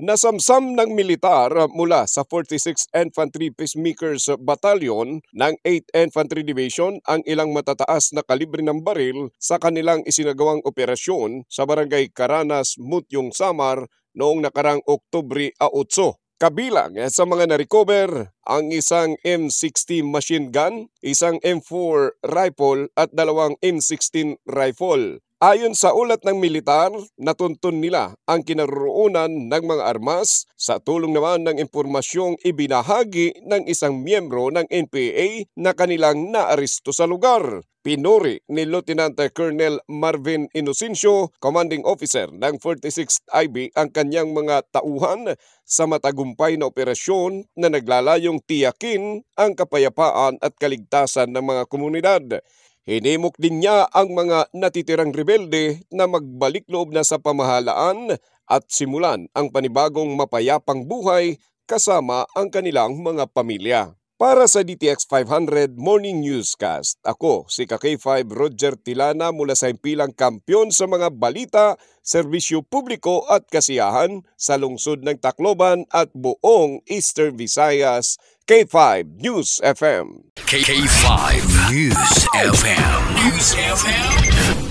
Nasamsam ng militar mula sa 46th Infantry Peacemakers Battalion ng 8th Infantry Division ang ilang matataas na kalibre ng baril sa kanilang isinagawang operasyon sa Barangay Caranas, Mutyong, Samar noong nakarang Oktubre 8. Kabilang sa mga na-recover ang isang M60 machine gun, isang M4 rifle at dalawang M16 rifle. Ayon sa ulat ng militar, natuntun nila ang kinaroroonan ng mga armas sa tulong naman ng impormasyong ibinahagi ng isang miyembro ng NPA na kanilang naaresto sa lugar. Pinuri ni Lieutenant Colonel Marvin Inocencio, Commanding Officer ng 46th IB, ang kanyang mga tauhan sa matagumpay na operasyon na naglalayong tiyakin ang kapayapaan at kaligtasan ng mga komunidad. Hinimok din niya ang mga natitirang rebelde na magbalik loob na sa pamahalaan at simulan ang panibagong mapayapang buhay kasama ang kanilang mga pamilya. Para sa DTX 500 Morning Newscast, ako si K5 Roger Tilana mula sa himpilang kampiyon sa mga balita, serbisyo publiko at kasiyahan sa lungsod ng Tacloban at buong Eastern Visayas, K5 News FM. K5 News FM. News FM.